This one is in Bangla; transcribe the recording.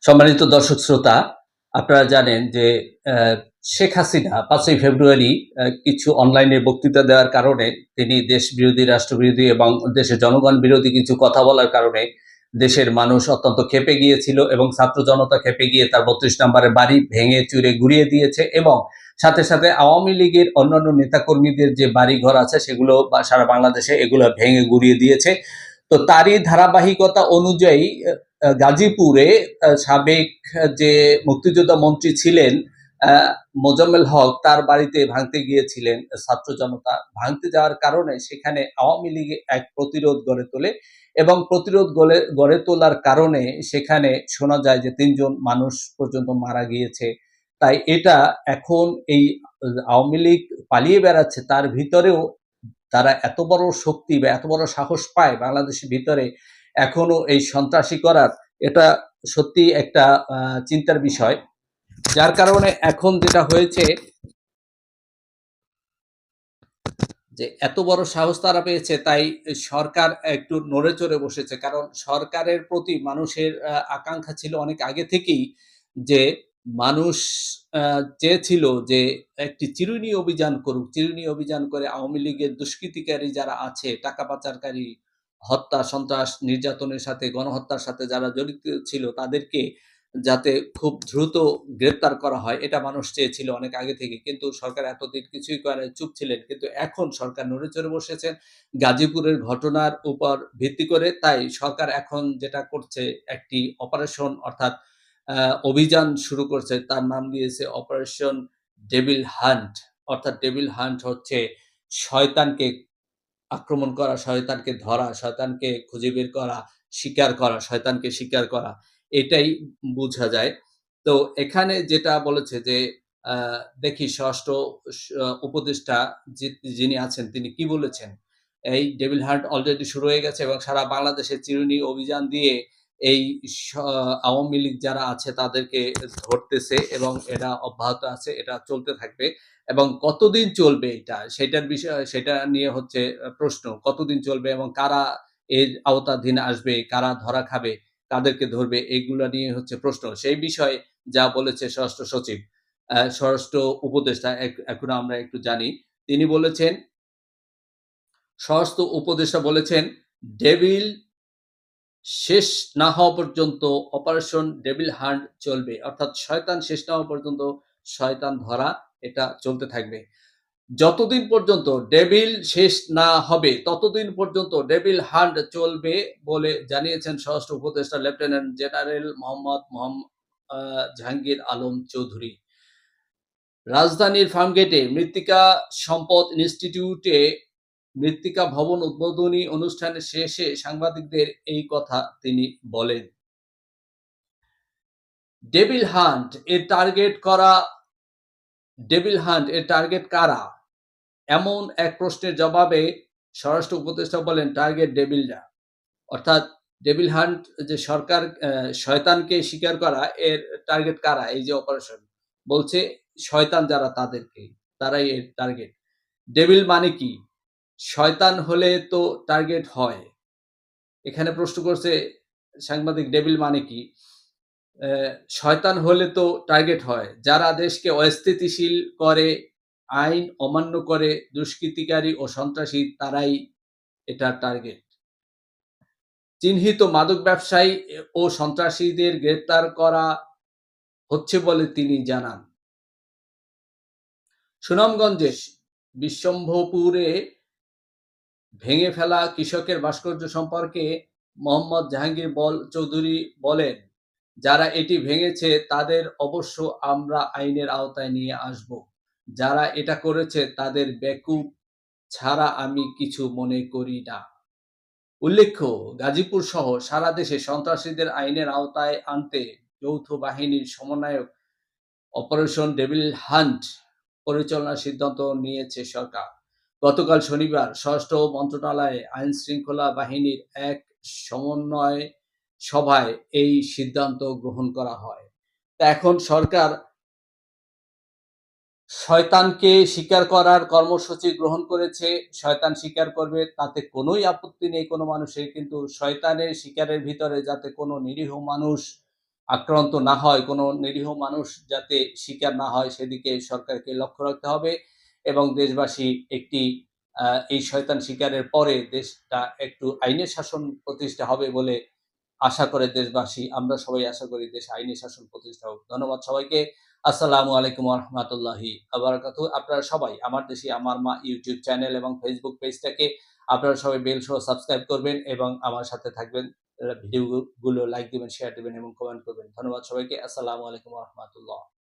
সম্মানিত দর্শক শ্রোতা, আপনারা জানেন যে শেখ হাসিনা ৫ই ফেব্রুয়ারি কিছু অনলাইনে বক্তৃতা দেওয়ার কারণে তিনি দেশবিরোধী, রাষ্ট্রবিরোধী এবং দেশের জনগণ বিরোধী কিছু কথা বলার কারণে দেশের মানুষ অত্যন্ত ক্ষেপে গিয়েছিল এবং ছাত্র জনতা ক্ষেপে গিয়ে তার ৩২ নম্বরের বাড়ি ভেঙে চুরে গুড়িয়ে দিয়েছে এবং সাথে, সাথে আওয়ামী লীগের অন্যান্য নেতাকর্মীদের যে বাড়িঘর আছে সেগুলো সারা বাংলাদেশে এগুলো ভেঙে গুড়িয়ে দিয়েছে। তো তারই ধারাবাহিকতা অনুযায়ী গাজীপুরে সাবেক যে মুক্তিযোদ্ধা মন্ত্রী ছিলেন মোজাম্মেল হক, তার বাড়িতে ভাঙতে গিয়েছিলেন ছাত্র জনতা। ভাঙতে যাওয়ার কারণে সেখানে আওয়ামী লীগ এক প্রতিরোধ গড়ে তোলে এবং প্রতিরোধ গড়ে তোলার কারণে সেখানে শোনা যায় যে ৩ জন মানুষ পর্যন্ত মারা গিয়েছে। তাই এটা এখন এই আওয়ামী লীগ পালিয়ে বেড়াচ্ছে, তার ভিতরেও তারা এত বড় শক্তি বা এত বড় সাহস পায় বাংলাদেশের ভিতরে এখনো এই সন্ত্রাসী করার, এটা সত্যি একটা চিন্তার বিষয়। যার কারণে এখন যেটা হয়েছে যে এত বড় সাহস তারা পেয়েছে, তাই সরকার একটু নড়ে চড়ে বসেছে। কারণ সরকারের প্রতি মানুষের আকাঙ্ক্ষা ছিল অনেক আগে থেকেই যে মানুষ চেয়েছিল যে একটি চিরুনি অভিযান করুক। চিরুনি অভিযান করে আওয়ামী লীগের দুষ্কৃতিকারী যারা আছে, টাকা পাচারকারী, হত্যা, সন্ত্রাস, নির্যাতনের সাথে, গণহত্যার সাথে যারা জড়িত ছিল তাদেরকে যাতে খুব দ্রুত গ্রেপ্তার করা হয়, এটা মানুষ চেয়েছিল অনেক আগে থেকে। কিন্তু সরকার এতদিন কিছুই করে চুপ ছিলেন। কিন্তু এখন সরকার নড়েচড়ে বসেছেন গাজীপুরের ঘটনার উপর ভিত্তি করে। তাই সরকার এখন যেটা করছে, একটি অপারেশন অর্থাৎ অভিযান শুরু করছে। তার নাম দিয়েছে অপারেশন ডেভিল হান্ট। অর্থাৎ ডেভিল হান্ট হচ্ছে শয়তানকে আক্রমণ করা, শয়তানকে ধরা, শয়তানকে খুঁজে বের করা, শিকার করা, শয়তানকে শিকার করা, এটাই বোঝা যায়। তো এখানে যেটা বলেছে যে আ দেখি স্বরাষ্ট্র উপদেষ্টা যিনি আছেন তিনি কি বলেছেন। এই ডেভিল হান্ট অলরেডি শুরু হয়ে গেছে এবং সারা বাংলাদেশে চিরুনি অভিযান দিয়ে এই স আওয়ামী লীগ যারা আছে তাদেরকে ধরতেছে এবং এটা অব্যাহত আছে, এটা চলতে থাকবে। এবং কতদিন চলবে এটা, সেটার বিষয়, সেটা নিয়ে হচ্ছে প্রশ্ন। কতদিন চলবে এবং কারা এর আওতাধীন আসবে, কারা ধরা খাবে, কাদেরকে ধরবে, এগুলা নিয়ে হচ্ছে প্রশ্ন। সেই বিষয়ে যা বলেছে স্বরাষ্ট্র সচিব, স্বরাষ্ট্র উপদেষ্টা, এখন আমরা একটু জানি। তিনি বলেছেন, স্বরাষ্ট্র উপদেষ্টা বলেছেন, "ডেভিল শেষ না হওয়া পর্যন্ত অপারেশন ডেভিল হান্ট চলবে।" অর্থাৎ শয়তান শেষ না হওয়া পর্যন্ত শয়তান ধরা এটা চলতে থাকবে। যতদিন পর্যন্ত ডেভিল শেষ না হবে ততদিন পর্যন্ত ডেভিল হান্ট চলবে বলে জানিয়েছেন স্বরাষ্ট্র উপদেষ্টা লেফটেন্যান্ট জেনারেল জাহাঙ্গীর আলম চৌধুরী। রাজধানীর ফার্মগেটে মৃত্তিকা সম্পদ ইনস্টিটিউটে মৃত্তিকা ভবন উদ্বোধনী অনুষ্ঠানের শেষে সাংবাদিকদের এই কথা তিনি বলেন। ডেভিল হান্ট এর টার্গেট কারা? এমন এক প্রশ্নের জবাবে স্বরাষ্ট্র উপদেষ্টা বলেন, টার্গেট ডেভিলরা। অর্থাৎ ডেভিল হান্ট যে সরকার শয়তানকে শিকার করা, এর টার্গেট কারা? এই যে অপারেশন বলছে, শয়তান যারা তারাই এর টার্গেট। ডেভিল মানে কি? শয়তান হলে তো টার্গেট হয়। এখানে প্রশ্ন করছে সাংবাদিক, ডেভিল মানে কি? শয়তান হলে তো টার্গেট হয়। যারা দেশকে অস্থিতিশীল করে, আইন অমান্য করে, দুষ্কৃতিকারী ও সন্ত্রাসী, তারাই এটার টার্গেট। চিহ্নিত মাদক ব্যবসায়ী ও সন্ত্রাসীদের গ্রেপ্তার করা হচ্ছে বলে তিনি জানান। সুনামগঞ্জে বিশ্বম্ভরপুরে ভেঙে ফেলা কৃষকের ভাস্কর্য সম্পর্কে মোহাম্মদ জাহাঙ্গীর চৌধুরী বলেন, যারা এটি ভেঙেছে তাদের অবশ্য আমরা আইনের আওতায় নিয়ে আসব। যারা এটা করেছে তাদের বেকুব ছাড়া আমি কিছু মনে করি না। উল্লেখ্য, গাজীপুর সহ সারা দেশে সন্ত্রাসীদের আইনের আওতায় আনতে যৌথ বাহিনীর সমন্বয়ক অপারেশন ডেভিল হান্ট পরিচালনার সিদ্ধান্ত নিয়েছে সরকার। গতকাল শনিবার স্বরাষ্ট্র মন্ত্রণালয়ে আইনশৃঙ্খলা বাহিনীর এক সমন্বয় সভায় এই সিদ্ধান্ত গ্রহণ করা হয়। তা এখন সরকার শয়তানকে শিকার করার কর্মসূচি গ্রহণ করেছে। শয়তান শিকার করবে, তাতে কোনোই আপত্তি নেই কোনো মানুষের। কিন্তু শয়তানের শিকারের ভিতরে যাতে কোনো নিরীহ মানুষ আক্রান্ত না হয়, কোনো নিরীহ মানুষ যাতে শিকার না হয় সেদিকে সরকারকে লক্ষ্য রাখতে হবে এবং দেশবাসী একটি আ এই শয়তান শিকারের পরে দেশটা একটু আইনের শাসন প্রতিষ্ঠা হবে বলে আশা করে দেশবাসী। আমরা সবাই আশা করি দেশে আইনি শাসন প্রতিষ্ঠা হোক। ধন্যবাদ সবাইকে। আসসালামু আলাইকুম ওয়া রাহমাতুল্লাহি ওয়া বারাকাতুহু। আপনারা সবাই আমার দেশে আমার মা ইউটিউব চ্যানেল এবং ফেসবুক পেজটাকে আপনারা সবাই বেল সহ সাবস্ক্রাইব করবেন এবং আমার সাথে থাকবেন। ভিডিও গুলো লাইক দিবেন, শেয়ার দিবেন এবং কমেন্ট করবেন। ধন্যবাদ সবাইকে। আসসালামু আলাইকুম ওয়া রাহমাতুল্লাহ।